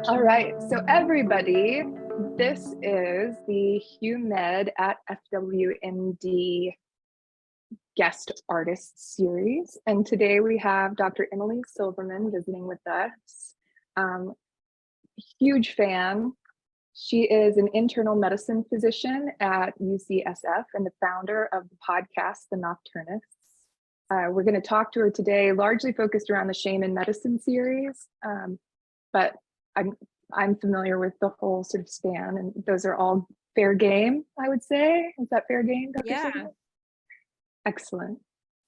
All right, so everybody, this is the HuMed at FWMD guest artist series. And today we have Dr. Emily Silverman visiting with us. Huge fan. She is an internal medicine physician at UCSF and the founder of the podcast, The Nocturnists. We're going to talk to her today, largely focused around the Shame in Medicine series, but I'm familiar with the whole sort of span, and those are all fair game, I would say. Is that fair game, Dr. Yeah. Silverman? Excellent.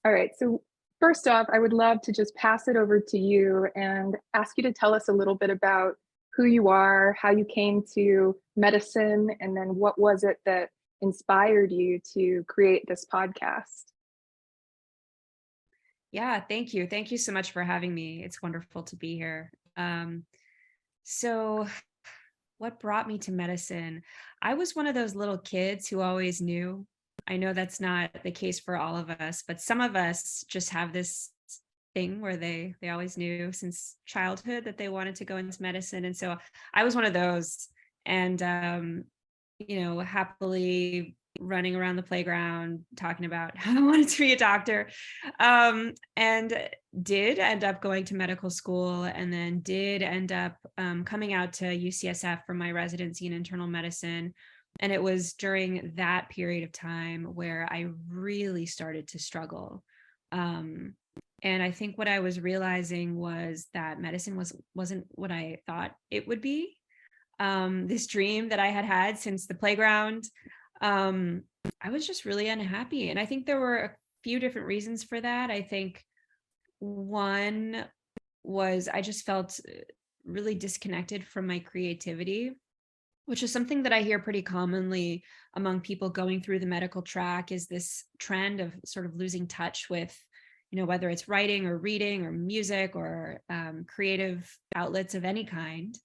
All right, so first off, I would love to just pass it over to you and ask you to tell us a little bit about who you are, how you came to medicine, and then what was it that inspired you to create this podcast? Yeah, thank you. Thank you so much for having me. It's wonderful to be here. So what brought me to medicine? I was one of those little kids who always knew. I know that's not the case for all of us, but some of us just have this thing where they always knew since childhood that they wanted to go into medicine. And so I was one of those, and happily running around the playground talking about how I wanted to be a doctor, and did end up going to medical school, and then did end up coming out to UCSF for my residency in internal medicine. And it was during that period of time where I really started to struggle. And I think what I was realizing was that medicine wasn't what I thought it would be. This dream that I had had since the playground, I was just really unhappy. And I think there were a few different reasons for that. I think one was I just felt really disconnected from my creativity, which is something that I hear pretty commonly among people going through the medical track, is this trend of sort of losing touch with, whether it's writing or reading or music or creative outlets of any kind.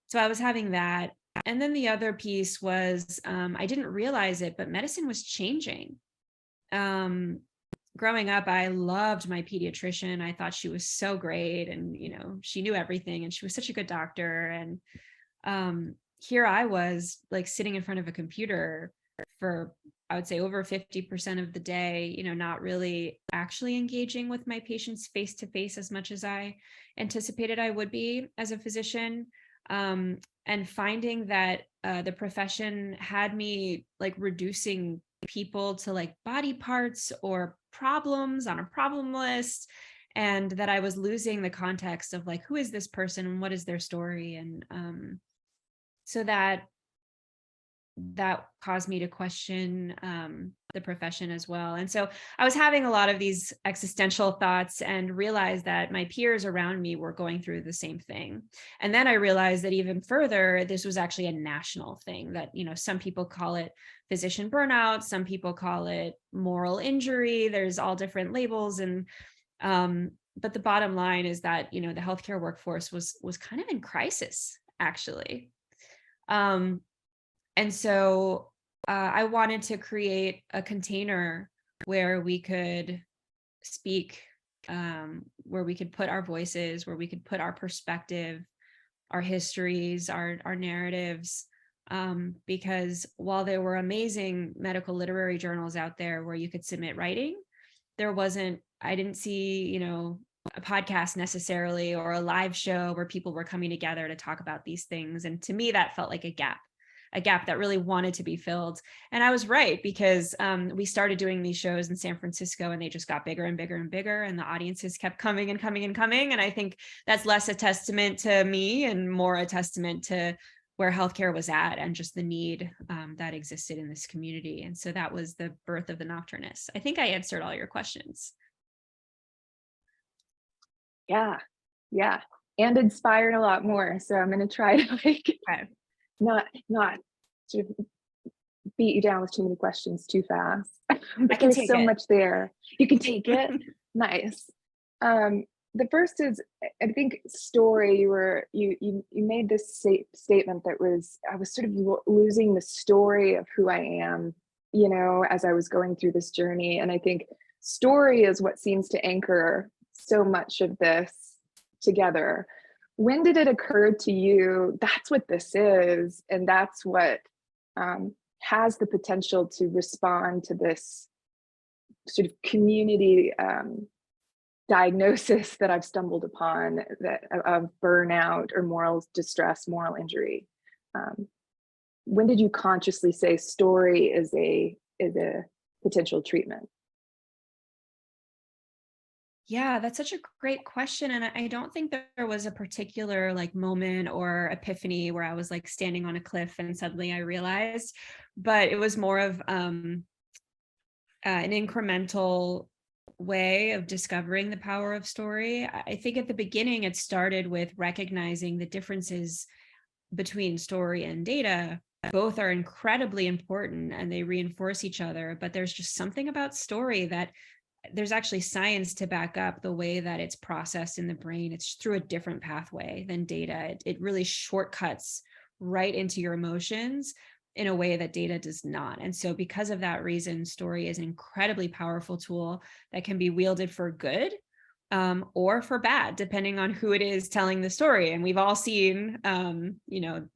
So I was having that. And then the other piece was, I didn't realize it, but medicine was changing. Growing up, I loved my pediatrician. I thought she was so great, and she knew everything, and she was such a good doctor. And here I was, like, sitting in front of a computer for, I would say, over 50% of the day, not really actually engaging with my patients face to face as much as I anticipated I would be as a physician. And finding that the profession had me, like, reducing people to, like, body parts or problems on a problem list, and that I was losing the context of, like, who is this person and what is their story. And so that caused me to question the profession as well. And so I was having a lot of these existential thoughts and realized that my peers around me were going through the same thing. And then I realized that even further, this was actually a national thing, that, some people call it physician burnout, some people call it moral injury. There's all different labels. And but the bottom line is that, the healthcare workforce was kind of in crisis, actually. And so I wanted to create a container where we could speak, where we could put our voices, where we could put our perspective, our histories, our narratives, because while there were amazing medical literary journals out there where you could submit writing, I didn't see, a podcast necessarily, or a live show where people were coming together to talk about these things. And to me, that felt like a gap that really wanted to be filled. And I was right, because we started doing these shows in San Francisco, and they just got bigger and bigger and bigger, and the audiences kept coming and coming and coming. And I think that's less a testament to me and more a testament to where healthcare was at and just the need that existed in this community. And so that was the birth of the Nocturnists. I think I answered all your questions. Yeah, and inspired a lot more. So I'm going to try to not sort of beat you down with too many questions too fast. But there's so much there. You can take it. Nice. The first is, I think, story. You made this statement that I was sort of losing the story of who I am, as I was going through this journey. And I think story is what seems to anchor so much of this together. when did it occur to you that's what this is, and that's what has the potential to respond to this sort of community diagnosis that I've stumbled upon, that of burnout or moral distress, moral injury? When did you consciously say story is a potential treatment? Yeah, that's such a great question. And I don't think there was a particular like moment or epiphany where I was like standing on a cliff and suddenly I realized, but it was more of an incremental way of discovering the power of story. I think at the beginning, it started with recognizing the differences between story and data. Both are incredibly important and they reinforce each other, but there's just something about story that there's actually science to back up the way that it's processed in the brain. It's through a different pathway than data. It really shortcuts right into your emotions in a way that data does not. And so because of that reason, story is an incredibly powerful tool that can be wielded for good or for bad, depending on who it is telling the story. And we've all seen,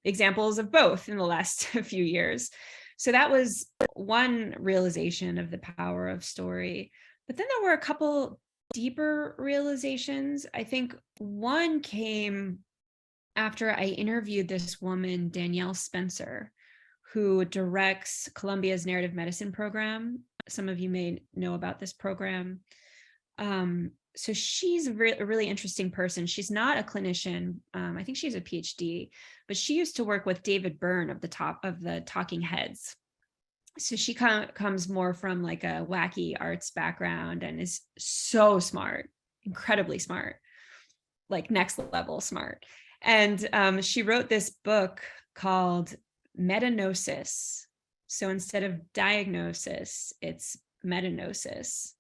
examples of both in the last few years. So that was one realization of the power of story. But then there were a couple deeper realizations. I think one came after I interviewed this woman, Danielle Spencer, who directs Columbia's narrative medicine program. Some of you may know about this program. So she's a really interesting person. She's not a clinician. I think she has a PhD, but she used to work with David Byrne of the Talking Heads. So she comes more from like a wacky arts background and is so smart, incredibly smart, like next level smart. And she wrote this book called Metanosis. So instead of diagnosis, it's metanosis.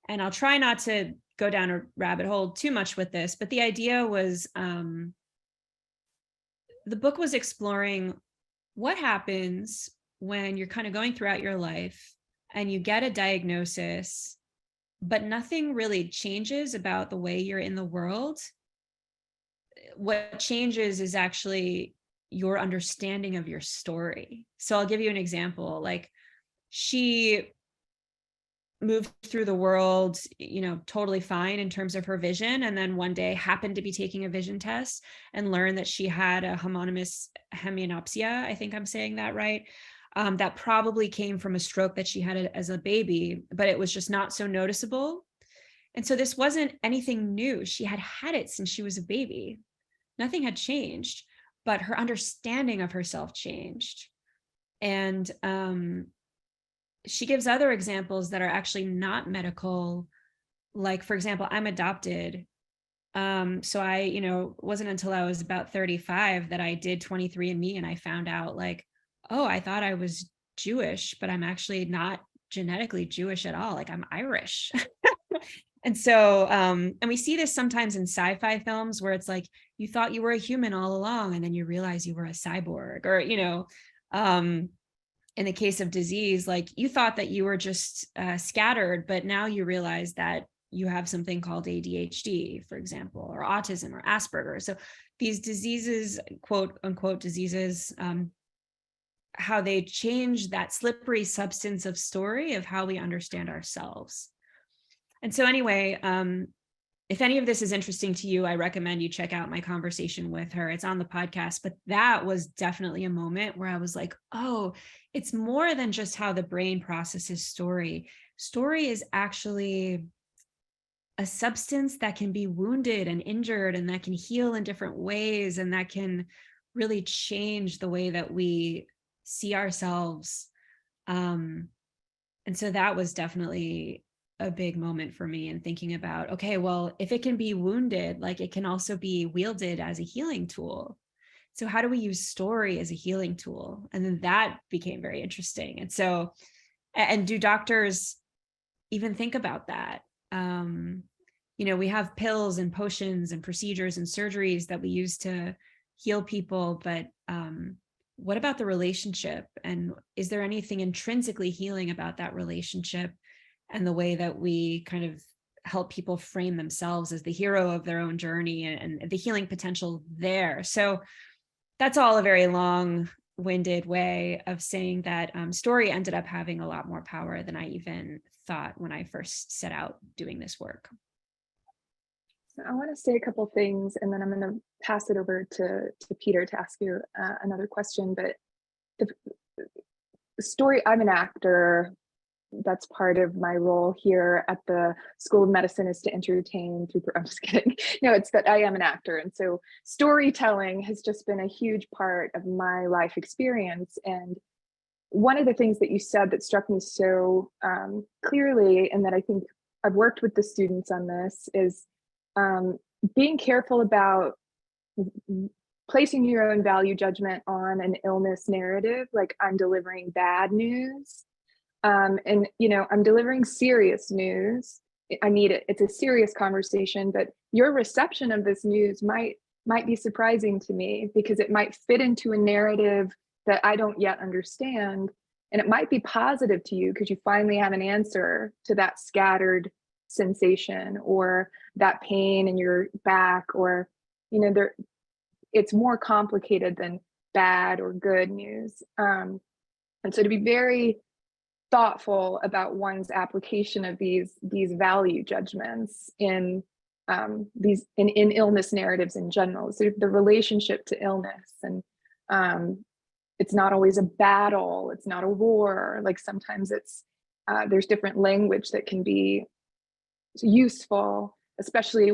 And I'll try not to go down a rabbit hole too much with this, but the idea was the book was exploring what happens when you're kind of going throughout your life and you get a diagnosis, but nothing really changes about the way you're in the world. What changes is actually your understanding of your story. So I'll give you an example. Like she moved through the world, totally fine in terms of her vision. And then one day happened to be taking a vision test and learned that she had a homonymous hemianopsia. I think I'm saying that right. That probably came from a stroke that she had as a baby, but it was just not so noticeable. And so this wasn't anything new. She had had it since she was a baby. Nothing had changed, but her understanding of herself changed. And she gives other examples that are actually not medical. Like, for example, I'm adopted. So I, wasn't until I was about 35 that I did 23andMe and I found out like, oh, I thought I was Jewish, but I'm actually not genetically Jewish at all. Like I'm Irish. And so, and we see this sometimes in sci-fi films where it's like, you thought you were a human all along, and then you realize you were a cyborg, or, in the case of disease, like you thought that you were just scattered, but now you realize that you have something called ADHD, for example, or autism or Asperger's. So these diseases, quote unquote diseases, how they change that slippery substance of story of how we understand ourselves. And so anyway, if any of this is interesting to you, I recommend you check out my conversation with her. It's on the podcast, but that was definitely a moment where I was like, oh, it's more than just how the brain processes story. Story is actually a substance that can be wounded and injured and that can heal in different ways and that can really change the way that we see ourselves. And so that was definitely a big moment for me in thinking about, okay, well, if it can be wounded, like it can also be wielded as a healing tool. So how do we use story as a healing tool? And then that became very interesting. And so, and do doctors even think about that? We have pills and potions and procedures and surgeries that we use to heal people, but what about the relationship? And is there anything intrinsically healing about that relationship and the way that we kind of help people frame themselves as the hero of their own journey and the healing potential there. So that's all a very long-winded way of saying that story ended up having a lot more power than I even thought when I first set out doing this work. So I want to say a couple things, and then I'm going to pass it over to Peter to ask you another question. But the story, I'm an actor. That's part of my role here at the School of Medicine, is to entertain through, I'm just kidding. No, it's that I am an actor. And so storytelling has just been a huge part of my life experience. And one of the things that you said that struck me so clearly, and that I think I've worked with the students on this, is being careful about placing your own value judgment on an illness narrative, like I'm delivering bad news. And I'm delivering serious news. I need it. It's a serious conversation, but your reception of this news might be surprising to me, because it might fit into a narrative that I don't yet understand. And it might be positive to you because you finally have an answer to that scattered sensation or that pain in your back, or it's more complicated than bad or good news. And so to be very thoughtful about one's application of these value judgments in illness narratives in general. So the relationship to illness, and it's not always a battle, it's not a war. Like sometimes it's there's different language that can be useful, especially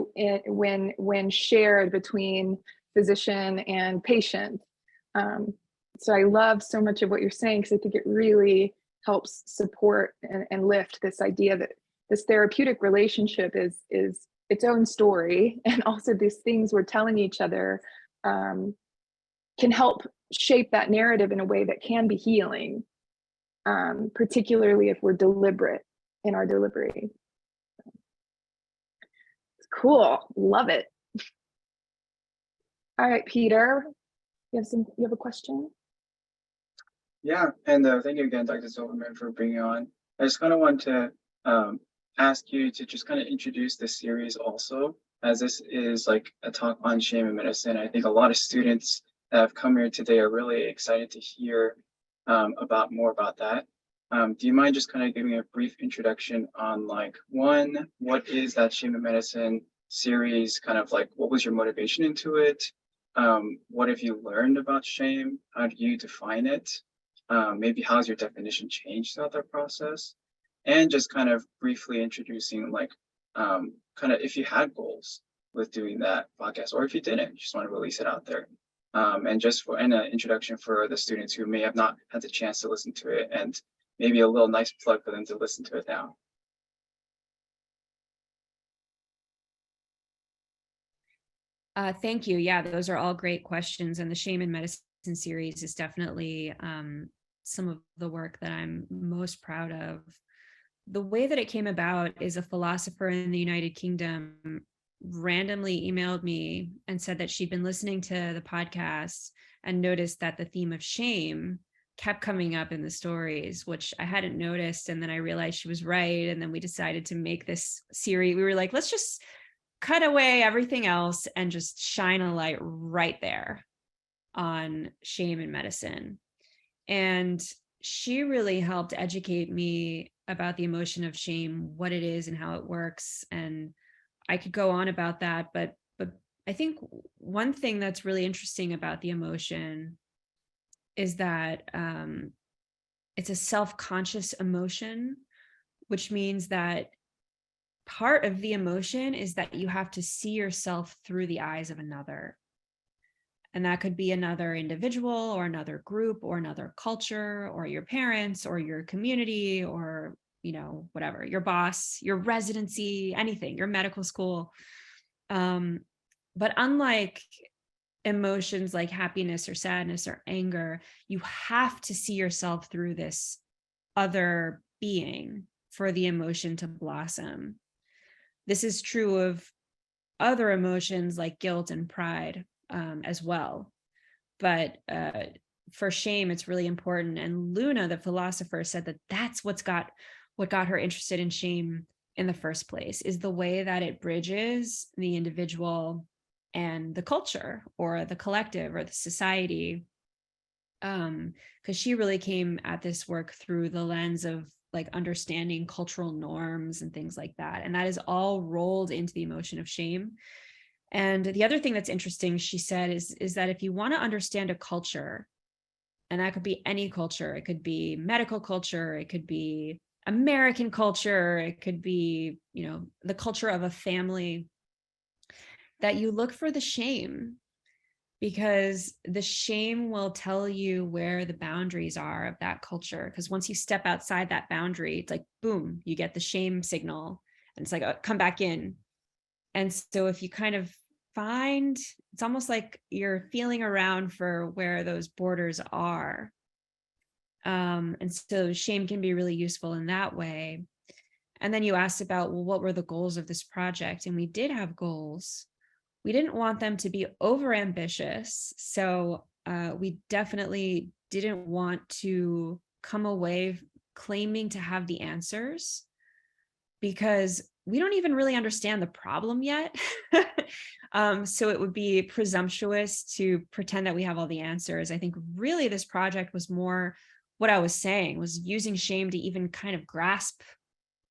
when shared between physician and patient. So I love so much of what you're saying, because I think it really helps support and lift this idea that this therapeutic relationship is its own story, and also these things we're telling each other can help shape that narrative in a way that can be healing, particularly if we're deliberate in our delivery. Cool, love it. All right, Peter, you have a question? Yeah, and thank you again, Dr. Silverman, for bringing on. I just kind of want to ask you to just kind of introduce the series also, as this is like a talk on shame in medicine. I think a lot of students that have come here today are really excited to hear more about that. Do you mind just kind of giving a brief introduction on, like, one, what is that shame in medicine series? Kind of like, what was your motivation into it? What have you learned about shame? How do you define it? Maybe how's your definition changed throughout that process? And just kind of briefly introducing, like, kind of if you had goals with doing that podcast, or if you didn't, you just want to release it out there. And just for an introduction for the students who may have not had the chance to listen to it, and maybe a little nice plug for them to listen to it now. Thank you. Yeah, those are all great questions. And the Shame in Medicine series is definitely some of the work that I'm most proud of. The way that it came about is a philosopher in the United Kingdom randomly emailed me and said that she'd been listening to the podcast and noticed that the theme of shame kept coming up in the stories, which I hadn't noticed. And then I realized she was right. And then we decided to make this series. We were like, let's just cut away everything else and just shine a light right there on shame in medicine. And she really helped educate me about the emotion of shame, what it is and how it works. And I could go on about that, but I think one thing that's really interesting about the emotion is that it's a self-conscious emotion, which means that part of the emotion is that you have to see yourself through the eyes of another. And that could be another individual or another group or another culture or your parents or your community or, whatever, your boss, your residency, anything, your medical school. But unlike emotions like happiness or sadness or anger, you have to see yourself through this other being for the emotion to blossom. This is true of other emotions like guilt and pride as well. But for shame, it's really important. And Luna, the philosopher, said that that's what got her interested in shame in the first place is the way that it bridges the individual and the culture or the collective or the society. Because she really came at this work through the lens of like understanding cultural norms and things like that. And that is all rolled into the emotion of shame. And the other thing that's interesting, she said, is that if you want to understand a culture, and that could be any culture, it could be medical culture, it could be American culture, it could be, you know, the culture of a family, that you look for the shame, because the shame will tell you where the boundaries are of that culture. Because once you step outside that boundary, it's like, boom, you get the shame signal. And it's like, oh, come back in. And so if you kind of find, it's almost like you're feeling around for where those borders are. And so shame can be really useful in that way. And then you asked about, well, what were the goals of this project? And we did have goals. We didn't want them to be over ambitious. So we definitely didn't want to come away claiming to have the answers, because we don't even really understand the problem yet. So it would be presumptuous to pretend that we have all the answers. I think really this project was more what I was saying, was using shame to even kind of grasp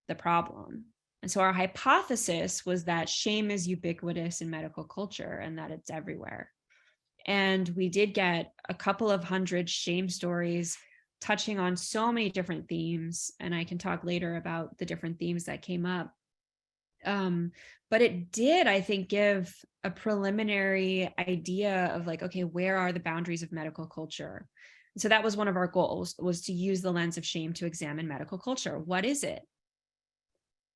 the problem. And so our hypothesis was that shame is ubiquitous in medical culture and that it's everywhere. And we did get a couple of hundred shame stories touching on so many different themes. And I can talk later about the different themes that came up. But it did, I think, give a preliminary idea of like, okay, where are the boundaries of medical culture? So that was one of our goals, was to use the lens of shame to examine medical culture. What is it?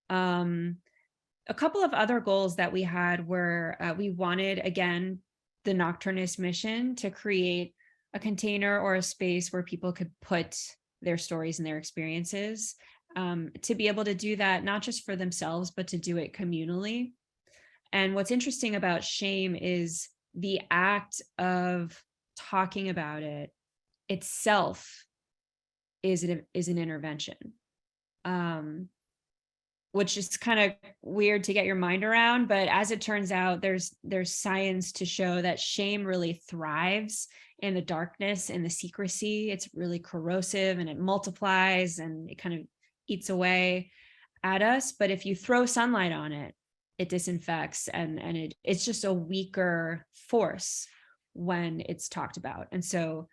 A couple of other goals that we had were we wanted, again, the Nocturnist mission to create a container or a space where people could put their stories and their experiences, to be able to do that, not just for themselves, but to do it communally. And what's interesting about shame is the act of talking about it itself is an intervention. Which is kind of weird to get your mind around. But as it turns out, there's science to show that shame really thrives in the darkness and the secrecy. It's really corrosive and it multiplies and it kind of eats away at us. But if you throw sunlight on it, it disinfects and it's just a weaker force when it's talked about. And so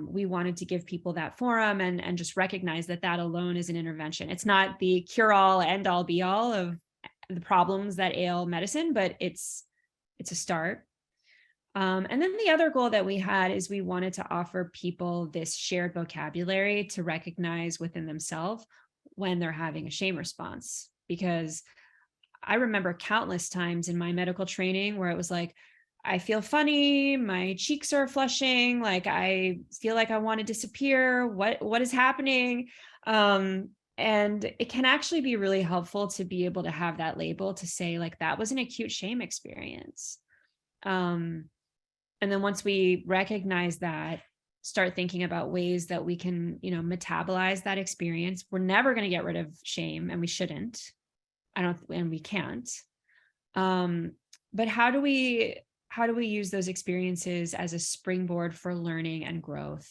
we wanted to give people that forum and just recognize that that alone is an intervention. It's not the cure-all, end-all, be-all of the problems that ail medicine, but it's a start. And then the other goal that we had is we wanted to offer people this shared vocabulary to recognize within themselves when they're having a shame response. Because I remember countless times in my medical training where it was like, I feel funny, my cheeks are flushing, like I feel like I want to disappear. What is happening? And it can actually be really helpful to be able to have that label to say like, that was an acute shame experience. And then once we recognize that, start thinking about ways that we can, metabolize that experience. We're never going to get rid of shame, and we shouldn't. And we can't. But how do we use those experiences as a springboard for learning and growth,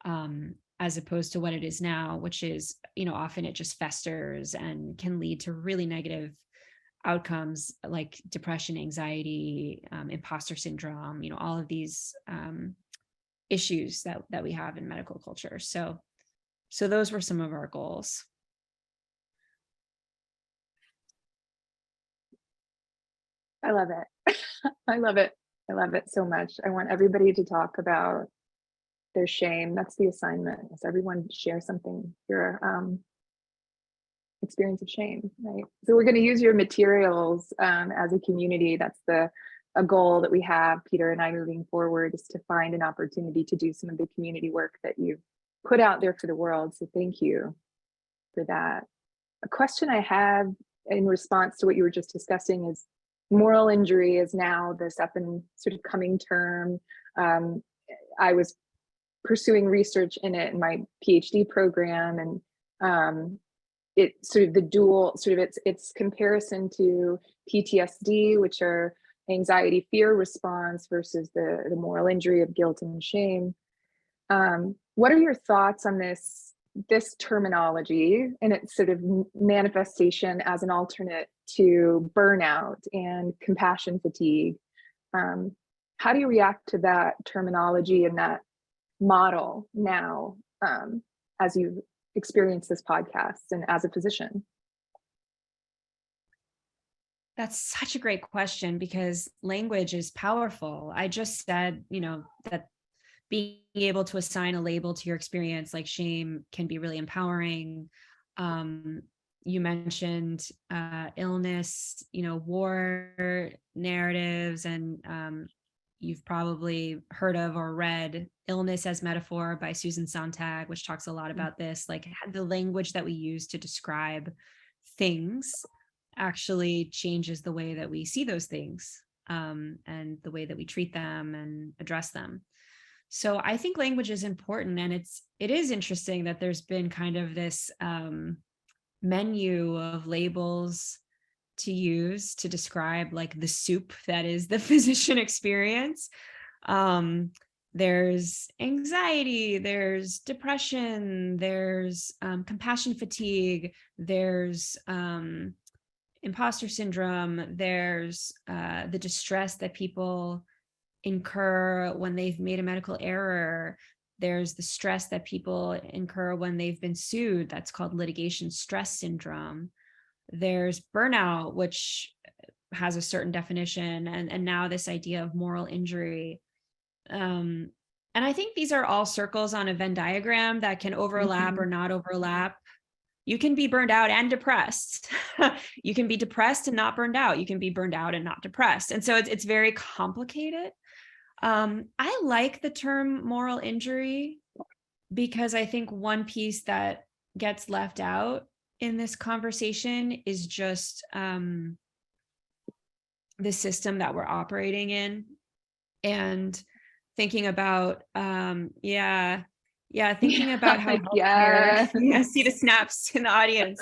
as opposed to what it is now, which is, often it just festers and can lead to really negative outcomes like depression, anxiety, imposter syndrome, all of these issues that we have in medical culture. So those were some of our goals. I love it. I love it. I love it so much. I want everybody to talk about their shame. That's the assignment. Is everyone share something, your experience of shame, right? So we're going to use your materials as a community. That's a goal that we have, Peter and I, moving forward, is to find an opportunity to do some of the community work that you've put out there for the world. So thank you for that. A question I have in response to what you were just discussing is, moral injury is now this up and sort of coming term. I was pursuing research in it in my PhD program, and it sort of the dual sort of its comparison to PTSD, which are anxiety fear response, versus the moral injury of guilt and shame. What are your thoughts on this terminology and its sort of manifestation as an alternate to burnout and compassion fatigue? How do you react to that terminology and that model now, as you experience this podcast and as a physician? That's such a great question, because language is powerful. I just said, that being able to assign a label to your experience like shame can be really empowering. You mentioned illness, war narratives, and you've probably heard of or read Illness as Metaphor by Susan Sontag, which talks a lot about this, like the language that we use to describe things actually changes the way that we see those things, and the way that we treat them and address them. So I think language is important, and it is interesting that there's been kind of this menu of labels to use to describe like the soup that is the physician experience. There's anxiety, there's depression, there's compassion fatigue, there's imposter syndrome, there's the distress that people incur when they've made a medical error. There's the stress that people incur when they've been sued. That's called litigation stress syndrome. There's burnout, which has a certain definition, and now this idea of moral injury. And I think these are all circles on a Venn diagram that can overlap or not overlap. You can be burned out and depressed. You can be depressed and not burned out. You can be burned out and not depressed. And so it's very complicated. I like the term moral injury because I think one piece that gets left out in this conversation is just the system that we're operating in, and thinking about thinking about how I see the snaps in the audience.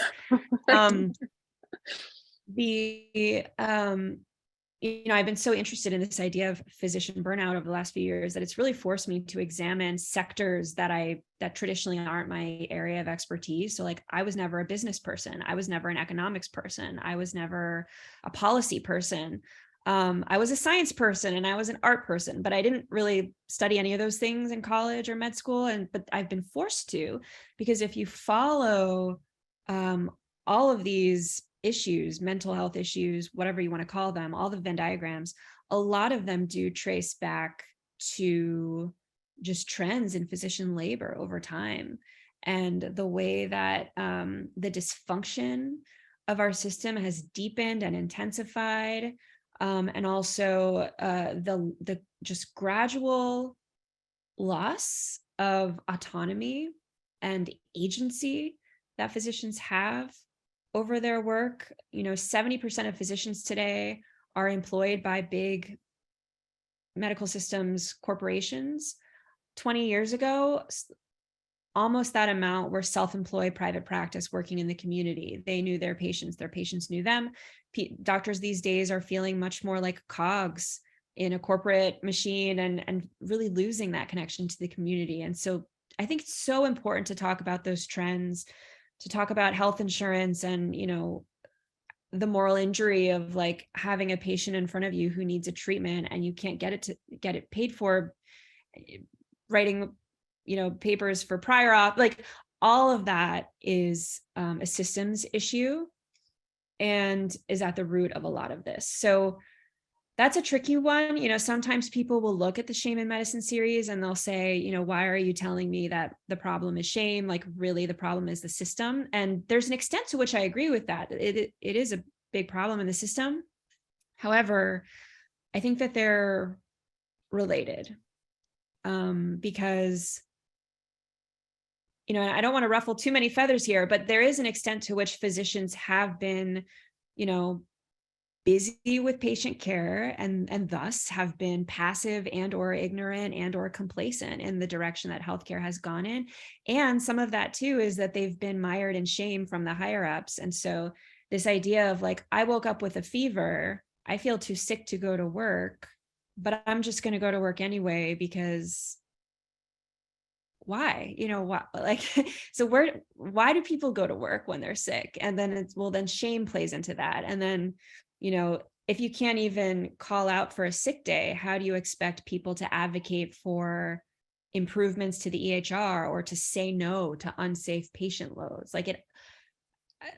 I've been so interested in this idea of physician burnout over the last few years that it's really forced me to examine sectors that traditionally aren't my area of expertise. So like, I was never a business person. I was never an economics person. I was never a policy person. I was a science person and I was an art person, but I didn't really study any of those things in college or med school. But I've been forced to, because if you follow all of these issues, mental health issues, whatever you want to call them, all the Venn diagrams, a lot of them do trace back to just trends in physician labor over time, and the way that the dysfunction of our system has deepened and intensified, and also the just gradual loss of autonomy and agency that physicians have over their work. 70% of physicians today are employed by big medical systems corporations. 20 years ago, almost that amount were self-employed private practice working in the community. They knew their patients knew them. Doctors these days are feeling much more like cogs in a corporate machine, and really losing that connection to the community. And so I think it's so important to talk about those trends, to talk about health insurance and, the moral injury of like having a patient in front of you who needs a treatment and you can't get it paid for, writing, papers for prior auth, like all of that is a systems issue and is at the root of a lot of this. So that's a tricky one. Sometimes people will look at the Shame in Medicine series and they'll say, why are you telling me that the problem is shame? Like, really, the problem is the system. And there's an extent to which I agree with that. It is a big problem in the system. However, I think that they're related, because, I don't want to ruffle too many feathers here, but there is an extent to which physicians have been, busy with patient care and thus have been passive and or ignorant and or complacent in the direction that healthcare has gone in. And some of that too is that they've been mired in shame from the higher ups. And so this idea of like, I woke up with a fever, I feel too sick to go to work, but I'm just going to go to work anyway because why, what, like, so why do people go to work when they're sick? And then then shame plays into that. And then, if you can't even call out for a sick day, how do you expect people to advocate for improvements to the EHR or to say no to unsafe patient loads? Like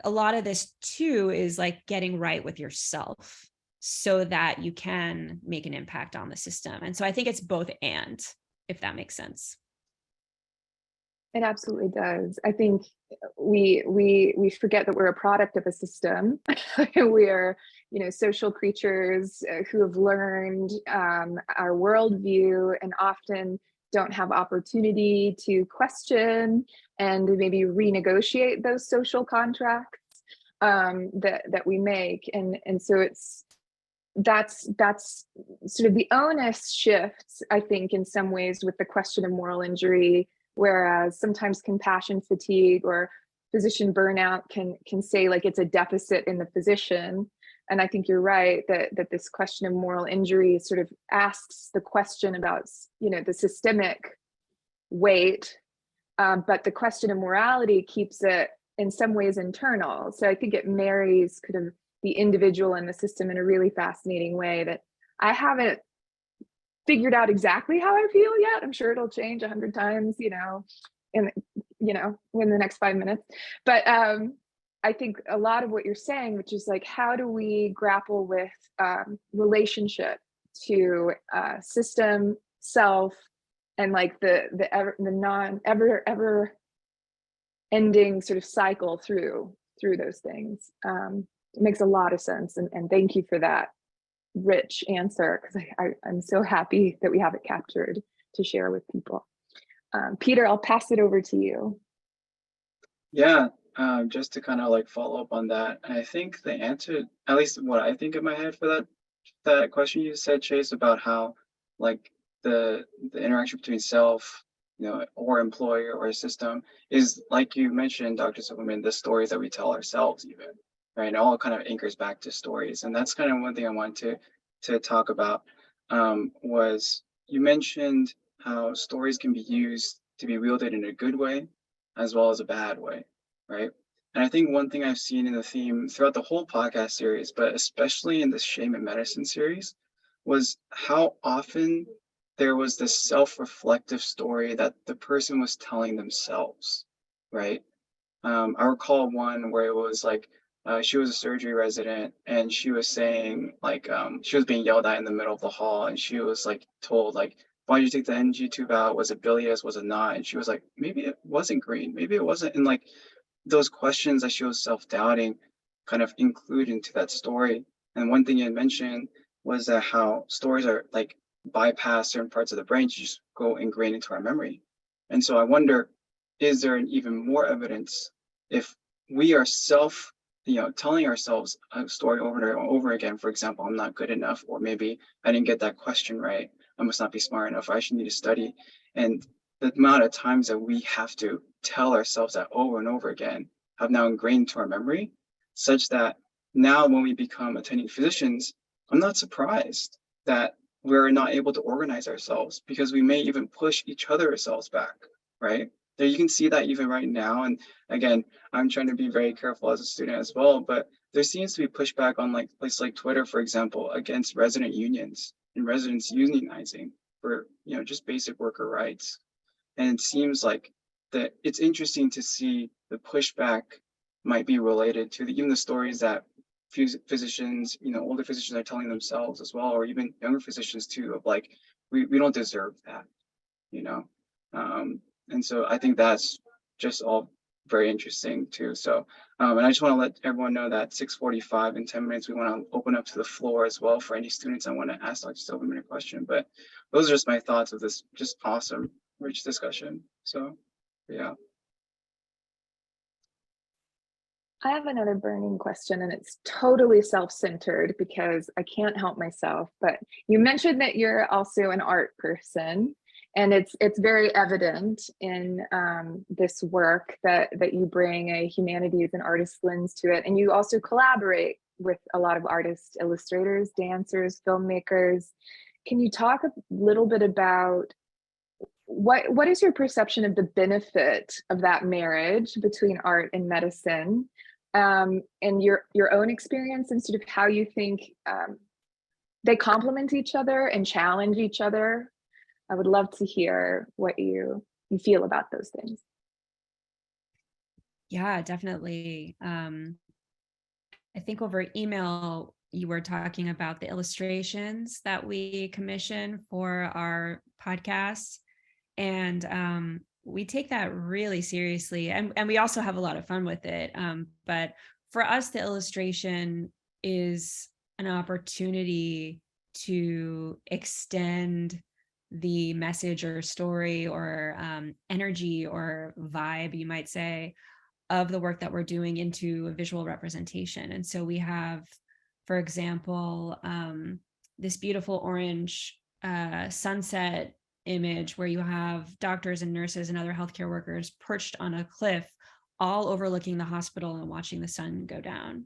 a lot of this too is like getting right with yourself so that you can make an impact on the system. And so I think it's both and, if that makes sense. It absolutely does. I think we forget that we're a product of a system. We are, social creatures who have learned our worldview and often don't have opportunity to question and maybe renegotiate those social contracts that we make. And so that's sort of the onus shifts, I think, in some ways with the question of moral injury. Whereas sometimes compassion fatigue or physician burnout can say like it's a deficit in the physician. And I think you're right that this question of moral injury sort of asks the question about, the systemic weight, but the question of morality keeps it in some ways internal. So I think it marries kind of the individual and the system in a really fascinating way that I haven't figured out exactly how I feel yet. I'm sure it'll change 100 times, in the next 5 minutes. But I think a lot of what you're saying, which is like, how do we grapple with relationship to system, self, and like the ever ending sort of cycle through those things. It makes a lot of sense, and thank you for that rich answer, because I'm so happy that we have it captured to share with people. Peter, I'll pass it over to you. Yeah, just to kind of like follow up on that, I think the answer, at least what I think in my head for that question you said, Chase, about how like the interaction between self, or employer or system is, like you mentioned, Dr. Silverman, the stories that we tell ourselves even. Right, it all kind of anchors back to stories, and that's kind of one thing I wanted to talk about. Was you mentioned how stories can be used to be wielded in a good way as well as a bad way, right? And I think one thing I've seen in the theme throughout the whole podcast series, but especially in the Shame and Medicine series, was how often there was this self-reflective story that the person was telling themselves, right? I recall one where it was like, she was a surgery resident and she was saying like, she was being yelled at in the middle of the hall, and she was like told like, why did you take the NG tube out? Was it bilious? Was it not? And she was like, maybe it wasn't green. Maybe it wasn't. And like those questions that she was self-doubting kind of include into that story. And one thing you had mentioned was that how stories are like bypass certain parts of the brain to just go ingrained into our memory. And so I wonder, is there an even more evidence if we are telling ourselves a story over and over again? For example, I'm not good enough, or maybe I didn't get that question right, I must not be smart enough, or I should need to study. And the amount of times that we have to tell ourselves that over and over again have now ingrained into our memory, such that now when we become attending physicians, I'm not surprised that we're not able to organize ourselves, because we may even push each other ourselves back, right? There you can see that even right now. And again, I'm trying to be very careful as a student as well, but there seems to be pushback on like places like Twitter, for example, against resident unions and residents unionizing for, just basic worker rights. And it seems like that it's interesting to see the pushback might be related to even the stories that physicians, older physicians are telling themselves as well, or even younger physicians too, of like, we don't deserve that, and so I think that's just all very interesting too. So, and I just want to let everyone know that 6:45 in 10 minutes, we want to open up to the floor as well for any students I want to ask Dr. Silverman a question. But those are just my thoughts of this just awesome, rich discussion. So, yeah. I have another burning question, and it's totally self-centered because I can't help myself. But you mentioned that you're also an art person, and it's very evident in this work that you bring a humanities and artist lens to it, and you also collaborate with a lot of artists, illustrators, dancers, filmmakers. Can you talk a little bit about what is your perception of the benefit of that marriage between art and medicine, and your own experience, and sort of how you think they complement each other and challenge each other? I would love to hear what you feel about those things. Yeah, definitely. I think over email, you were talking about the illustrations that we commission for our podcast. And we take that really seriously. And we also have a lot of fun with it. But for us, the illustration is an opportunity to extend the message or story or energy or vibe, you might say, of the work that we're doing into a visual representation. And so we have, for example, this beautiful orange sunset image where you have doctors and nurses and other healthcare workers perched on a cliff, all overlooking the hospital and watching the sun go down.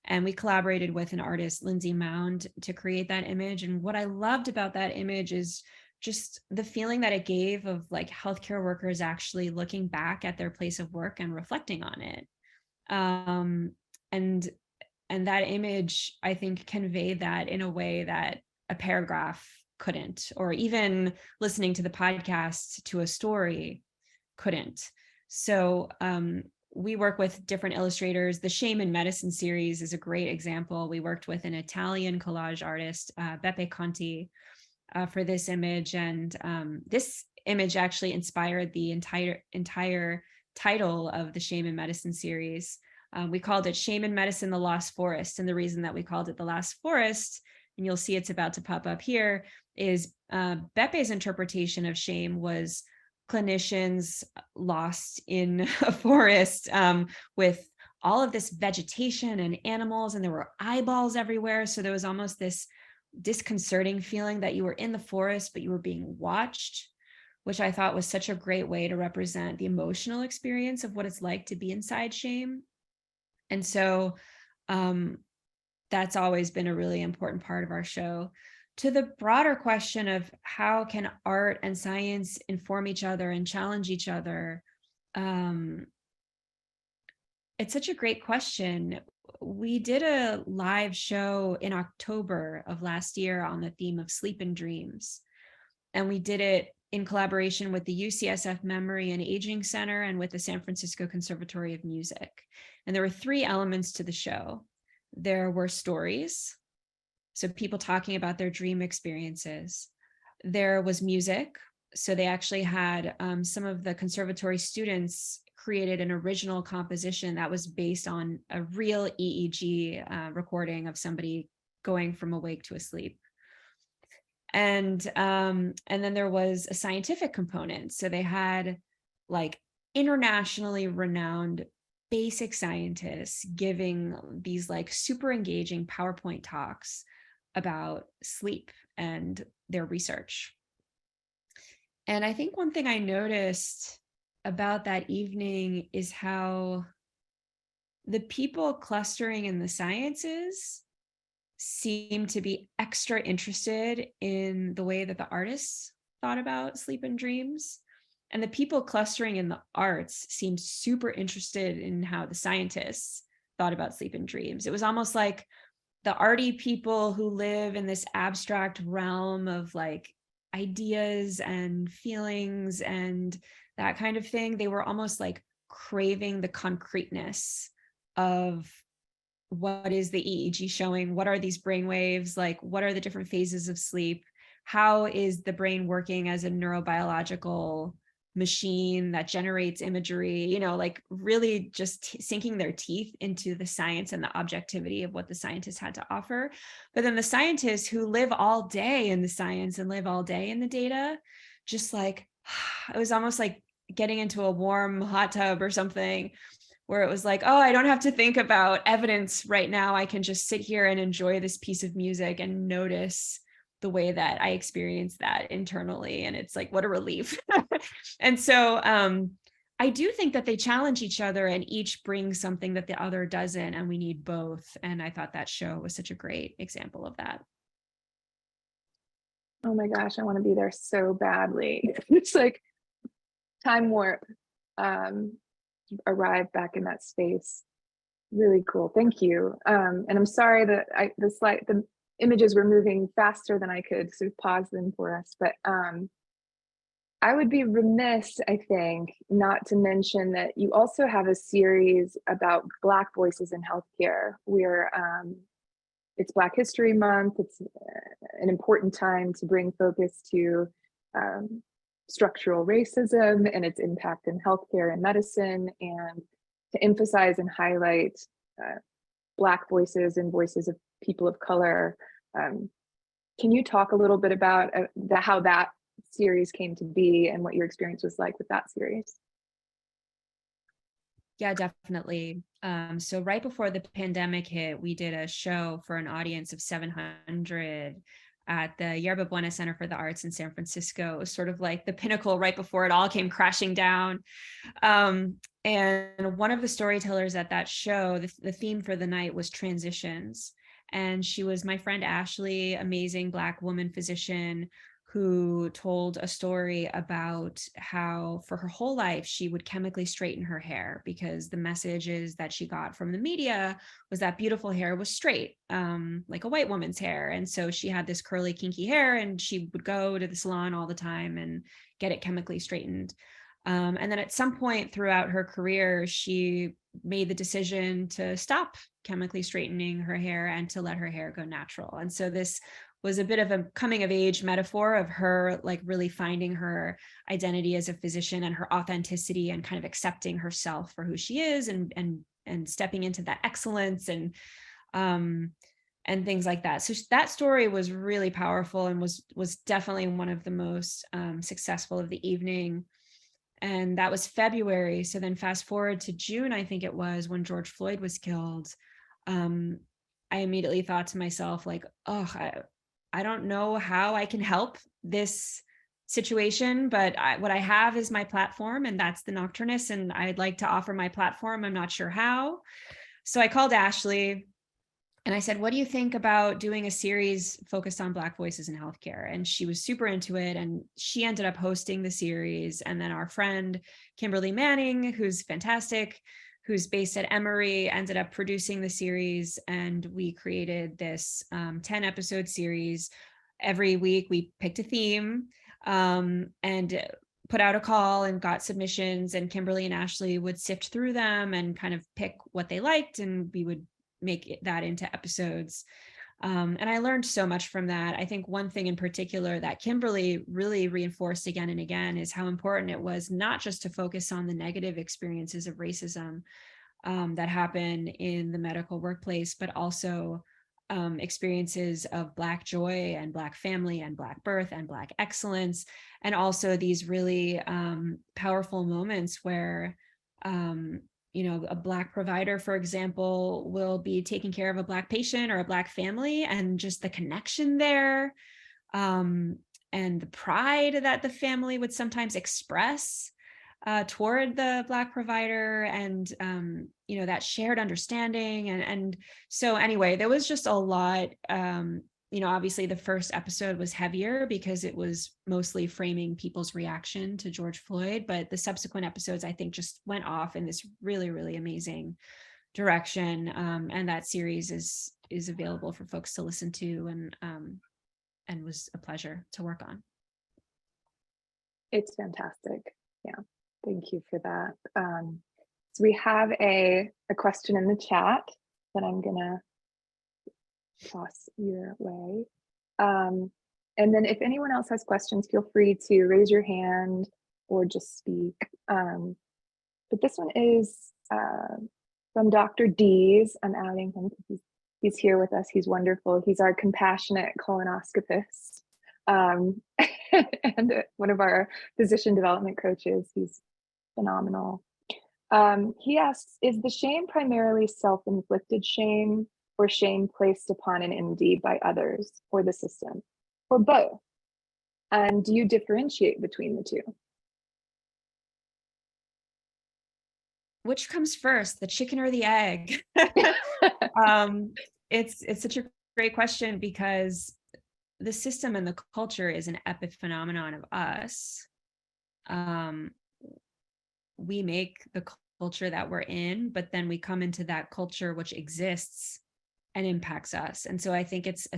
And we collaborated with an artist, Lindsay Mound, to create that image. And what I loved about that image is just the feeling that it gave of like healthcare workers actually looking back at their place of work and reflecting on it. And that image, I think, conveyed that in a way that a paragraph couldn't, or even listening to the podcast to a story couldn't. So we work with different illustrators. The Shame in Medicine series is a great example. We worked with an Italian collage artist, Beppe Conti, for this image. And this image actually inspired the entire title of the Shame in Medicine series. We called it Shame in Medicine, The Lost Forest. And the reason that we called it The Lost Forest, and you'll see it's about to pop up here, is Beppe's interpretation of shame was clinicians lost in a forest with all of this vegetation and animals, and there were eyeballs everywhere. So there was almost this disconcerting feeling that you were in the forest, but you were being watched, which I thought was such a great way to represent the emotional experience of what it's like to be inside shame. And so that's always been a really important part of our show. To the broader question of how can art and science inform each other and challenge each other, it's such a great question. We did a live show in October of last year on the theme of sleep and dreams. And we did it in collaboration with the UCSF Memory and Aging Center and with the San Francisco Conservatory of Music. And there were 3 elements to the show. There were stories, so people talking about their dream experiences. There was music. So they actually had some of the conservatory students created an original composition that was based on a real EEG recording of somebody going from awake to asleep. And then there was a scientific component. So they had like internationally renowned basic scientists giving these like super engaging PowerPoint talks about sleep and their research. And I think one thing I noticed about that evening is how the people clustering in the sciences seem to be extra interested in the way that the artists thought about sleep and dreams. And the people clustering in the arts seemed super interested in how the scientists thought about sleep and dreams. It was almost like the arty people who live in this abstract realm of like ideas and feelings and that kind of thing, they were almost like craving the concreteness of what is the EEG showing? What are these brain waves? Like, what are the different phases of sleep? How is the brain working as a neurobiological machine that generates imagery? You know, like really just sinking their teeth into the science and the objectivity of what the scientists had to offer. But then the scientists who live all day in the science and live all day in the data, just like, it was almost like getting into a warm hot tub or something, where it was like, oh, I don't have to think about evidence right now. I can just sit here and enjoy this piece of music and notice the way that I experience that internally. And it's like, what a relief. And so I do think that they challenge each other and each brings something that the other doesn't, and we need both. And I thought that show was such a great example of that. Oh my gosh, I want to be there so badly. It's like time warp. Arrive back in that space. Really cool. Thank you. And I'm sorry that the images were moving faster than I could sort of pause them for us, but I would be remiss, I think, not to mention that you also have a series about Black voices in healthcare, where it's Black History Month. It's an important time to bring focus to structural racism and its impact in healthcare and medicine, and to emphasize and highlight Black voices and voices of people of color. Can you talk a little bit about how that series came to be and what your experience was like with that series? Yeah, definitely. So right before the pandemic hit, we did a show for an audience of 700 at the Yerba Buena Center for the Arts in San Francisco. It was sort of like the pinnacle right before it all came crashing down. And one of the storytellers at that show, the theme for the night was transitions. And she was my friend Ashley, amazing Black woman physician, who told a story about how for her whole life she would chemically straighten her hair because the messages that she got from the media was that beautiful hair was straight, like a white woman's hair. And so she had this curly, kinky hair, and she would go to the salon all the time and get it chemically straightened. And then at some point throughout her career, she made the decision to stop chemically straightening her hair and to let her hair go natural. And so this was a bit of a coming of age metaphor of her like really finding her identity as a physician and her authenticity and kind of accepting herself for who she is and stepping into that excellence and things like that. So that story was really powerful and was definitely one of the most successful of the evening. And that was February. So then fast forward to June, I think it was, when George Floyd was killed. I immediately thought to myself, like, oh, I don't know how I can help this situation, but what I have is my platform, and that's the Nocturnists, and I'd like to offer my platform. I'm not sure how. So I called Ashley and I said, what do you think about doing a series focused on Black voices in healthcare? And she was super into it, and she ended up hosting the series. And then our friend, Kimberly Manning, who's fantastic, who's based at Emory, ended up producing the series. And we created this 10 episode series. Every week we picked a theme and put out a call and got submissions, and Kimberly and Ashley would sift through them and kind of pick what they liked, and we would make that into episodes. And I learned so much from that. I think one thing in particular that Kimberly really reinforced again and again is how important it was not just to focus on the negative experiences of racism that happen in the medical workplace, but also experiences of Black joy and Black family and Black birth and Black excellence. And also these really powerful moments where a Black provider, for example, will be taking care of a Black patient or a Black family, and just the connection there, and the pride that the family would sometimes express toward the Black provider, and that shared understanding. And so anyway, there was just a lot. Obviously the first episode was heavier because it was mostly framing people's reaction to George Floyd, but the subsequent episodes, I think, just went off in this really, really amazing direction. And that series is available for folks to listen to, and was a pleasure to work on. It's fantastic. Yeah, thank you for that. So we have a question in the chat that I'm gonna toss your way. And then if anyone else has questions, feel free to raise your hand or just speak. But this one is from Dr. Dees. I'm adding him because he's here with us. He's wonderful. He's our compassionate colonoscopist and one of our physician development coaches. He's phenomenal. He asks, is the shame primarily self-inflicted shame or shame placed upon an MD by others or the system, or both? And do you differentiate between the two? Which comes first, the chicken or the egg? It's such a great question, because the system and the culture is an epiphenomenon of us. We make the culture that we're in, but then we come into that culture which exists and impacts us. And so I think it's a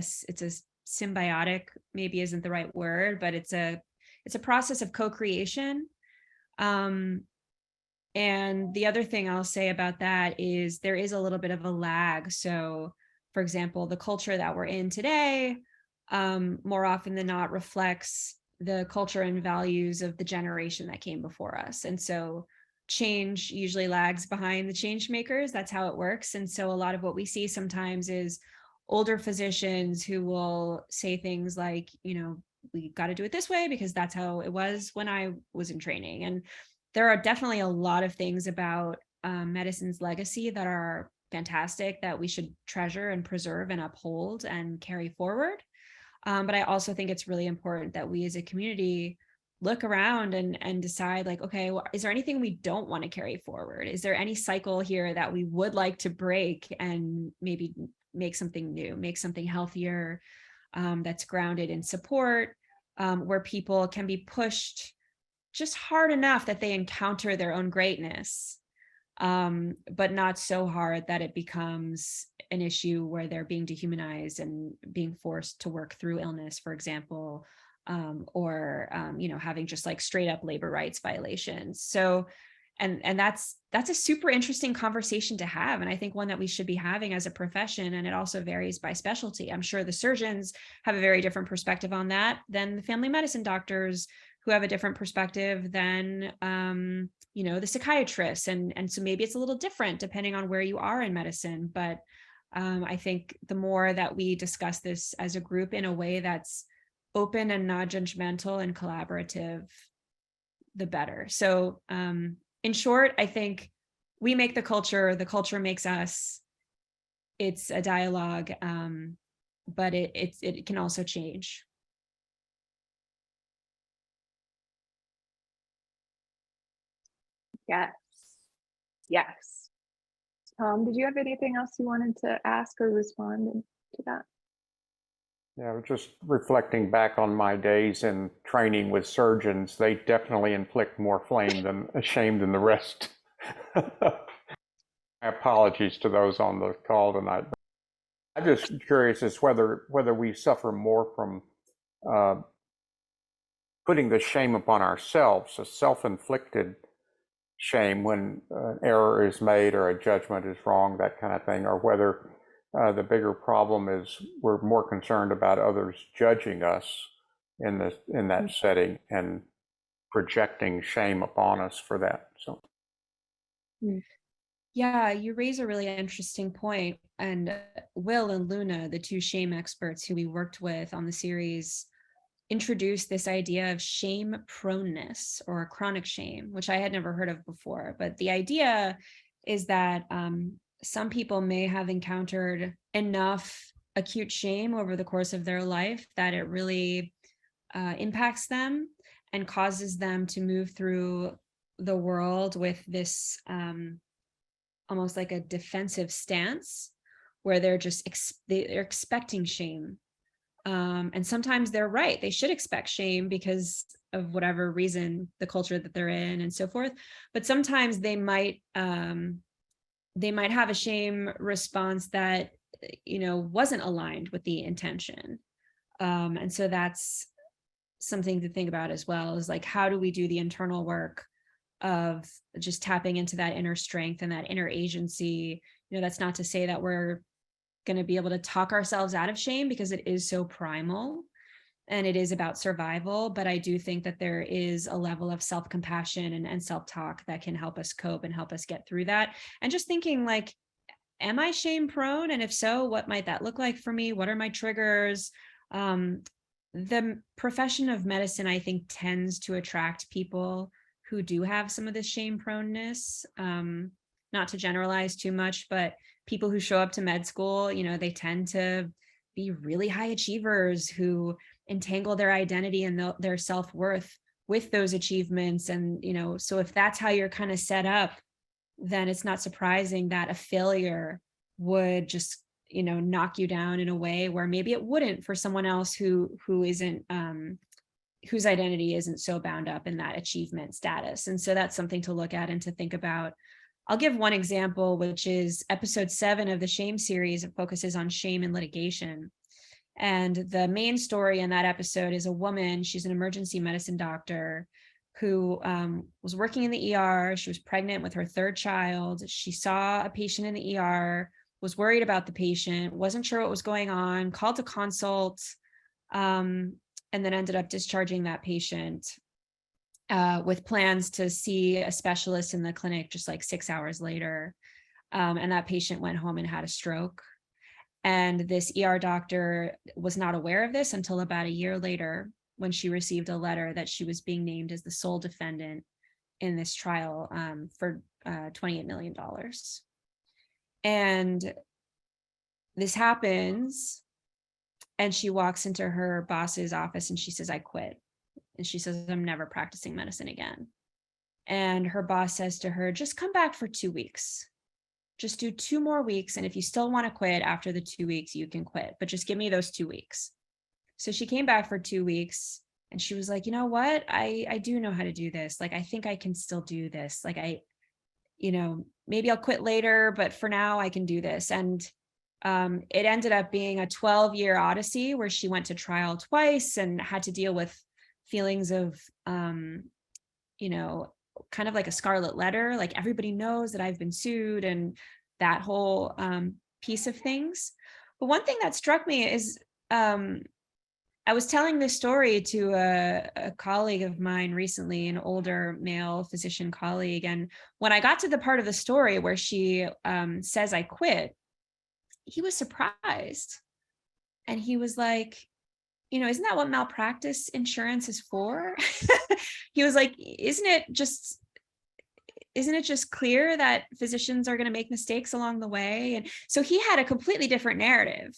symbiotic, maybe isn't the right word, but it's a process of co-creation. And the other thing I'll say about that is there is a little bit of a lag. So, for example, the culture that we're in today, more often than not, reflects the culture and values of the generation that came before us. And so change usually lags behind the change makers. That's how it works. And so a lot of what we see sometimes is older physicians who will say things like, we got to do it this way because that's how it was when I was in training. And there are definitely a lot of things about medicine's legacy that are fantastic, that we should treasure and preserve and uphold and carry forward. But I also think it's really important that we as a community look around and decide, like, okay, well, is there anything we don't want to carry forward? Is there any cycle here that we would like to break and maybe make something new, make something healthier, that's grounded in support, where people can be pushed just hard enough that they encounter their own greatness, but not so hard that it becomes an issue where they're being dehumanized and being forced to work through illness, for example, or having just like straight up labor rights violations. So, and that's a super interesting conversation to have, and I think one that we should be having as a profession. And it also varies by specialty. I'm sure the surgeons have a very different perspective on that than the family medicine doctors, who have a different perspective than the psychiatrists, and so maybe it's a little different depending on where you are in medicine. But I think the more that we discuss this as a group in a way that's open and not judgmental and collaborative, the better. So in short, I think we make the culture makes us. It's a dialogue, but it can also change. Yes. Tom, did you have anything else you wanted to ask or respond to that? Yeah, just reflecting back on my days in training with surgeons, they definitely inflict more shame than the rest. My apologies to those on the call tonight. I'm just curious as whether we suffer more from putting the shame upon ourselves, a self-inflicted shame when an error is made or a judgment is wrong, that kind of thing, or whether the bigger problem is we're more concerned about others judging us in that setting and projecting shame upon us for that. So, yeah, you raise a really interesting point. And Will and Luna, the two shame experts who we worked with on the series, introduced this idea of shame proneness, or chronic shame, which I had never heard of before. But the idea is that some people may have encountered enough acute shame over the course of their life that it really impacts them and causes them to move through the world with this almost like a defensive stance, where they're just they're expecting shame. And sometimes they're right. They should expect shame because of whatever reason, the culture that they're in and so forth. But sometimes they might have a shame response that, wasn't aligned with the intention. And so that's something to think about as well, is like, how do we do the internal work of just tapping into that inner strength and that inner agency? That's not to say that we're going to be able to talk ourselves out of shame, because it is so primal and it is about survival. But I do think that there is a level of self-compassion and self-talk that can help us cope and help us get through that. And just thinking, like, am I shame prone? And if so, what might that look like for me? What are my triggers? The profession of medicine, I think, tends to attract people who do have some of this shame proneness. Not to generalize too much, but people who show up to med school, you know, they tend to be really high achievers who entangle their identity and their self-worth with those achievements. And, you know, so if that's how you're kind of set up, then it's not surprising that a failure would just, you know, knock you down in a way where maybe it wouldn't for someone else who isn't, whose identity isn't so bound up in that achievement status. And so that's something to look at and to think about. I'll give one example, which is episode 7 of the Shame series. It focuses on shame and litigation. And the main story in that episode is a woman, she's an emergency medicine doctor who was working in the ER. She was pregnant with her 3rd child. She saw a patient in the ER, was worried about the patient, wasn't sure what was going on, called to consult, and then ended up discharging that patient with plans to see a specialist in the clinic just like 6 hours later. And that patient went home and had a stroke. And this ER doctor was not aware of this until about a year later, when she received a letter that she was being named as the sole defendant in this trial for $28 million. And this happens, and she walks into her boss's office and she says, "I quit." And she says, "I'm never practicing medicine again." And her boss says to her, "Just come back for 2 weeks. Just do 2 more weeks. And if you still want to quit after the 2 weeks, you can quit, but just give me those 2 weeks." So she came back for 2 weeks and she was like, "You know what? I do know how to do this. Like, I think I can still do this. Like, you know, maybe I'll quit later, but for now I can do this." And it ended up being a 12-year odyssey where she went to trial twice and had to deal with feelings of, you know, kind of like a scarlet letter, like everybody knows that I've been sued, and that whole piece of things. But one thing that struck me is I was telling this story to a colleague of mine recently, an older male physician colleague. And when I got to the part of the story where she says, "I quit," he was surprised. And he was like, "You know, isn't that what malpractice insurance is for?" He was like, isn't it just clear that physicians are going to make mistakes along the way?" And so he had a completely different narrative,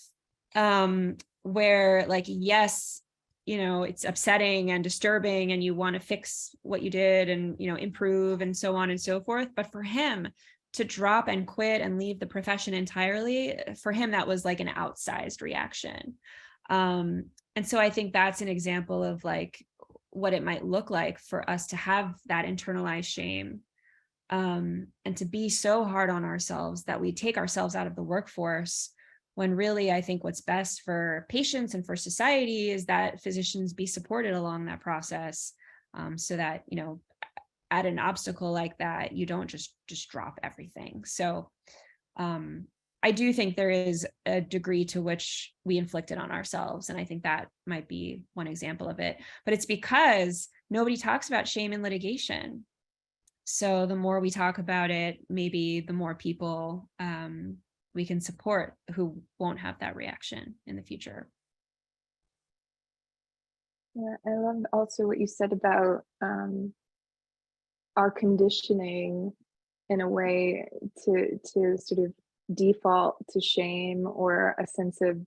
where, like, yes, you know, it's upsetting and disturbing and you want to fix what you did and, you know, improve and so on and so forth. But for him to drop and quit and leave the profession entirely, for him, that was like an outsized reaction. And so I think that's an example of like what it might look like for us to have that internalized shame, and to be so hard on ourselves that we take ourselves out of the workforce, when really I think what's best for patients and for society is that physicians be supported along that process, so that, you know, at an obstacle like that, you don't just drop everything. So I do think there is a degree to which we inflict it on ourselves. And I think that might be one example of it. But it's because nobody talks about shame in litigation. So the more we talk about it, maybe the more people we can support who won't have that reaction in the future. Yeah, I love also what you said about our conditioning in a way to sort of default to shame or a sense of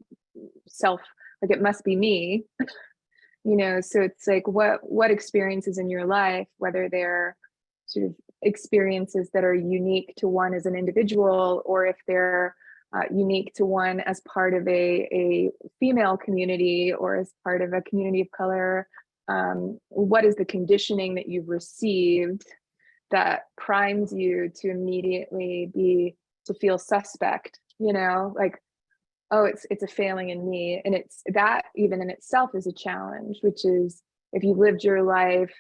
self, like it must be me, you know. So it's like what experiences in your life, whether they're sort of experiences that are unique to one as an individual, or if they're unique to one as part of a female community or as part of a community of color, what is the conditioning that you've received that primes you to immediately to feel suspect, you know, like, oh, it's a failing in me. And it's that even in itself is a challenge, which is if you lived your life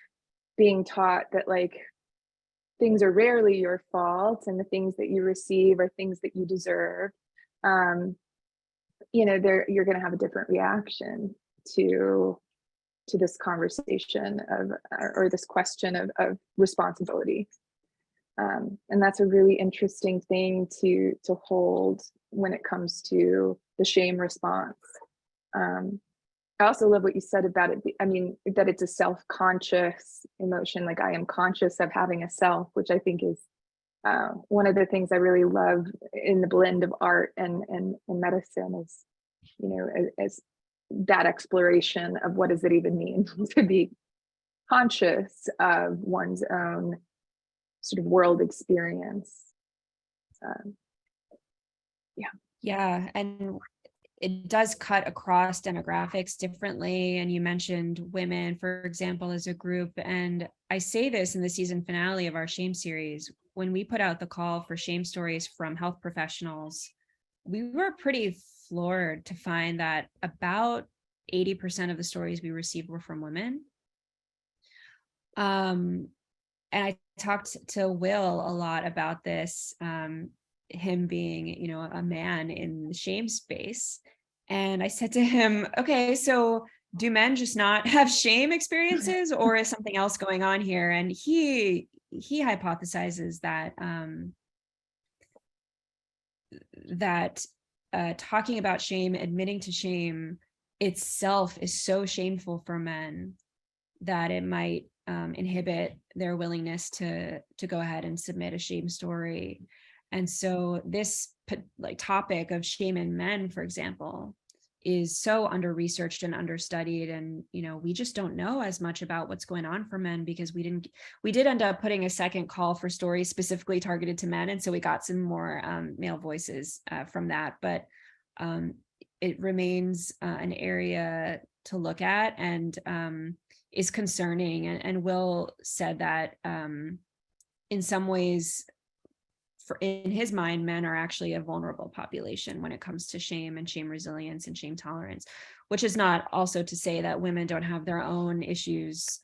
being taught that like things are rarely your fault and the things that you receive are things that you deserve, you know, you're going to have a different reaction to this conversation of or this question of responsibility. And that's a really interesting thing to hold when it comes to the shame response. I also love what you said about it. I mean, that it's a self-conscious emotion. Like I am conscious of having a self, which I think is one of the things I really love in the blend of art and medicine is, you know, as that exploration of what does it even mean to be conscious of one's own sort of world experience. Yeah, and it does cut across demographics differently. And you mentioned women, for example, as a group. And I say this in the season finale of our shame series, when we put out the call for shame stories from health professionals, we were pretty floored to find that about 80% of the stories we received were from women. And I talked to Will a lot about this, him being, you know, a man in the shame space. And I said to him, okay, so do men just not have shame experiences, or is something else going on here? And he hypothesizes that talking about shame, admitting to shame itself is so shameful for men that it might inhibit their willingness to go ahead and submit a shame story. And so this topic of shame in men, for example, is so under researched and understudied. And, you know, we just don't know as much about what's going on for men, because we did end up putting a second call for stories specifically targeted to men. And so we got some more male voices from that, but it remains an area to look at, and is concerning. And Will said that in some ways, in his mind, men are actually a vulnerable population when it comes to shame and shame resilience and shame tolerance, which is not also to say that women don't have their own issues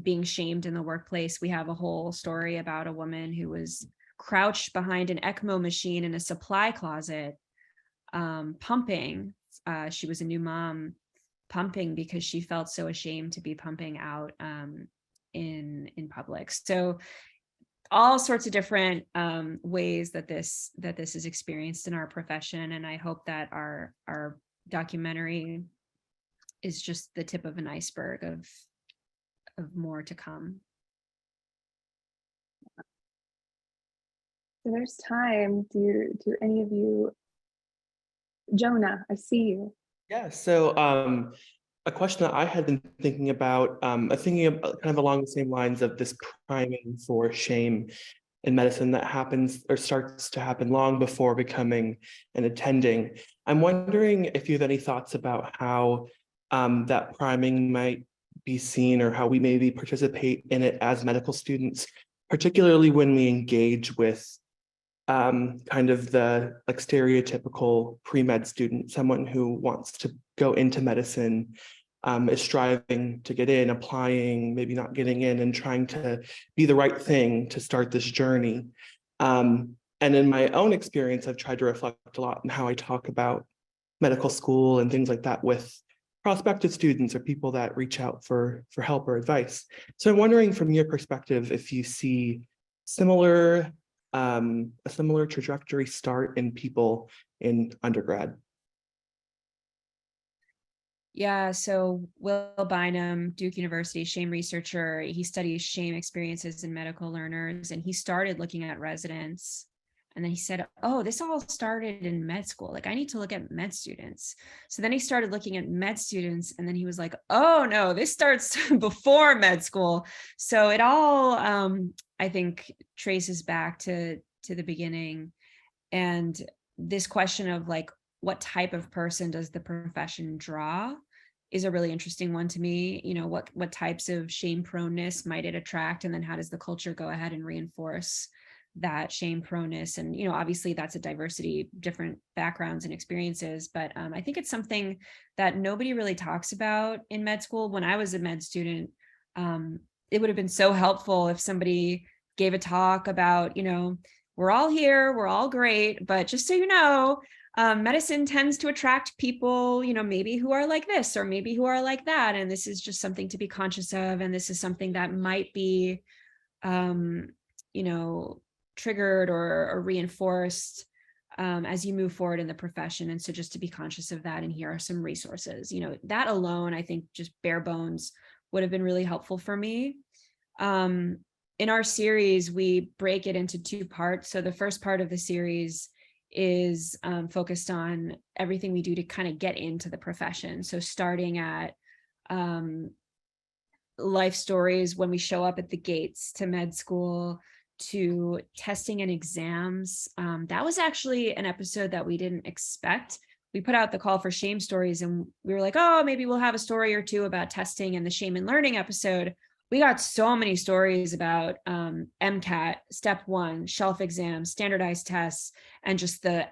being shamed in the workplace. We have a whole story about a woman who was crouched behind an ECMO machine in a supply closet, pumping. She was a new mom, pumping because she felt so ashamed to be pumping out in public. So all sorts of different ways that this is experienced in our profession. And I hope that our documentary is just the tip of an iceberg of more to come. So there's time. Do any of you, Jonah, I see you. Yeah, so a question that I had been thinking about, thinking of kind of along the same lines of this priming for shame in medicine that happens or starts to happen long before becoming an attending. I'm wondering if you have any thoughts about how that priming might be seen, or how we maybe participate in it as medical students, particularly when we engage with kind of the stereotypical pre-med student, someone who wants to go into medicine, is striving to get in, applying, maybe not getting in, and trying to be the right thing to start this journey. And in my own experience, I've tried to reflect a lot on how I talk about medical school and things like that with prospective students or people that reach out for help or advice. So I'm wondering, from your perspective, if you see a similar trajectory start in people in undergrad. Yeah, so Will Bynum, Duke University shame researcher, he studies shame experiences in medical learners, and he started looking at residents. And then he said, oh, this all started in med school. Like, I need to look at med students. So then he started looking at med students, and then he was like, oh no, this starts before med school. So it all, I think, traces back to the beginning. And this question of like, what type of person does the profession draw is a really interesting one to me. You know, what types of shame proneness might it attract? And then how does the culture go ahead and reinforce that shame proneness? And, you know, obviously that's a diversity, different backgrounds and experiences, but I think it's something that nobody really talks about in med school. When I was a med student, it would have been so helpful if somebody gave a talk about, you know, we're all here, we're all great, but just so you know, medicine tends to attract people, you know, maybe who are like this or maybe who are like that. And this is just something to be conscious of. And this is something that might be, you know, triggered or reinforced as you move forward in the profession. And so just to be conscious of that, and here are some resources, that alone, I think just bare bones would have been really helpful for me. In our series, we break it into 2 parts. So the first part of the series is focused on everything we do to kind of get into the profession. So starting at life stories when we show up at the gates to med school, to testing and exams. That was actually an episode that we didn't expect. We put out the call for shame stories, and we were like, oh, maybe we'll have a story or 2 about testing. And the shame and learning episode, we got so many stories about MCAT, step 1, shelf exams, standardized tests, and just the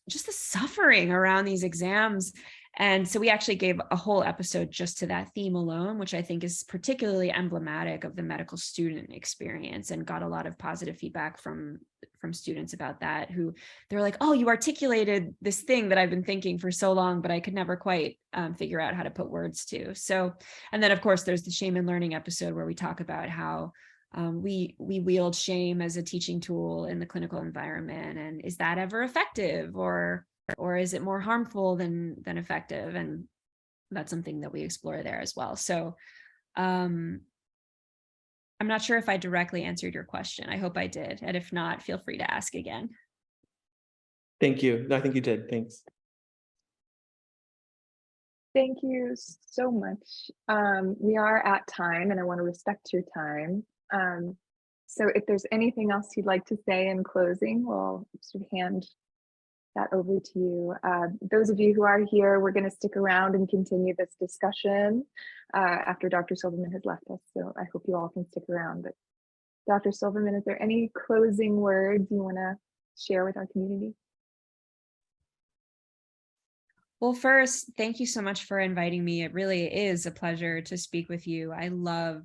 suffering around these exams. And so we actually gave a whole episode just to that theme alone, which I think is particularly emblematic of the medical student experience, and got a lot of positive feedback from students about that, who they're like, oh, you articulated this thing that I've been thinking for so long, but I could never quite figure out how to put words to. So, and then of course, there's the shame and learning episode where we talk about how we wield shame as a teaching tool in the clinical environment. And is that ever effective, or is it more harmful than effective? And that's something that we explore there as well. So I'm not sure if I directly answered your question. I hope I did. And if not, feel free to ask again. Thank you. I think you did. Thanks. Thank you so much. We are at time, and I want to respect your time. So if there's anything else you'd like to say in closing, we'll sort of hand that over to you. Those of you who are here, we're going to stick around and continue this discussion after Dr. Silverman has left us. So I hope you all can stick around. But Dr. Silverman, is there any closing words you want to share with our community? Well, first, thank you so much for inviting me. It really is a pleasure to speak with you. I love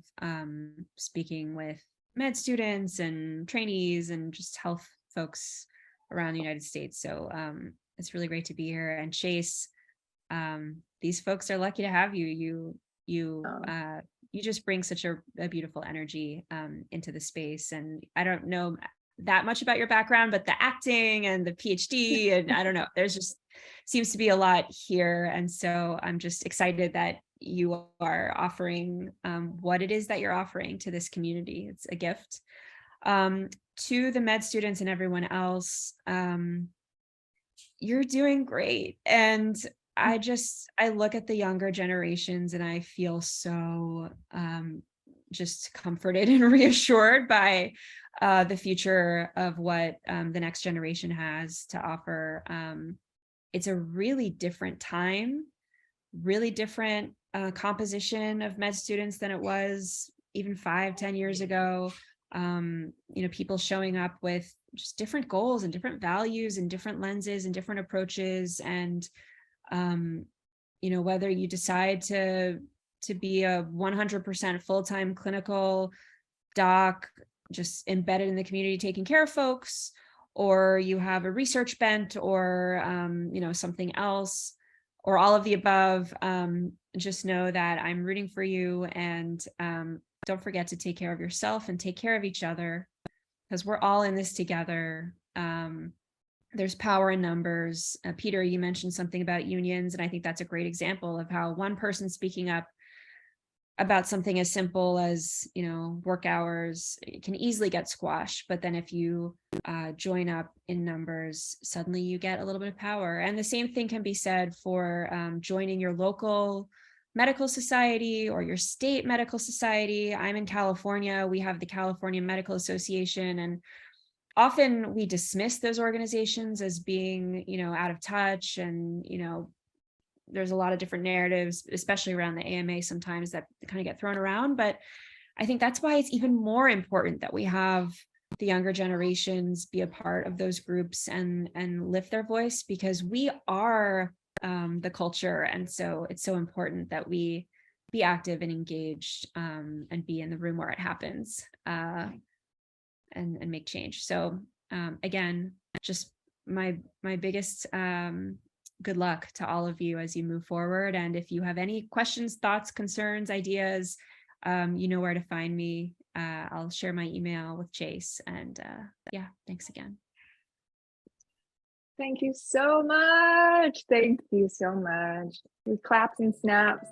speaking with med students and trainees and just health folks around the United States. So it's really great to be here. And Chase, these folks are lucky to have you. You just bring such a beautiful energy into the space. And I don't know that much about your background, but the acting and the PhD, and I don't know, there's just seems to be a lot here. And so I'm just excited that you are offering what it is that you're offering to this community. It's a gift. To the med students and everyone else, you're doing great. And I look at the younger generations and I feel so just comforted and reassured by the future of what the next generation has to offer. It's a really different time, really different composition of med students than it was even 5-10 years ago. People showing up with just different goals and different values and different lenses and different approaches. And, whether you decide to be a 100% full-time clinical doc, just embedded in the community, taking care of folks, or you have a research bent, or, something else, or all of the above, just know that I'm rooting for you. And don't forget to take care of yourself and take care of each other, because we're all in this together. There's power in numbers. Peter, you mentioned something about unions, and I think that's a great example of how one person speaking up about something as simple as, work hours can easily get squashed. But then if you join up in numbers, suddenly you get a little bit of power. And the same thing can be said for joining your local medical society or your state medical society. I'm in California. We have the California Medical Association, and often we dismiss those organizations as being, out of touch. And, there's a lot of different narratives, especially around the AMA sometimes, that kind of get thrown around. But I think that's why it's even more important that we have the younger generations be a part of those groups and lift their voice, because we are the culture. And so it's so important that we be active and engaged and be in the room where it happens and make change. So again, just my biggest good luck to all of you as you move forward. And if you have any questions, thoughts, concerns, ideas, you know where to find me. I'll share my email with Chase. And thanks again. Thank you so much. Thank you so much. With claps and snaps.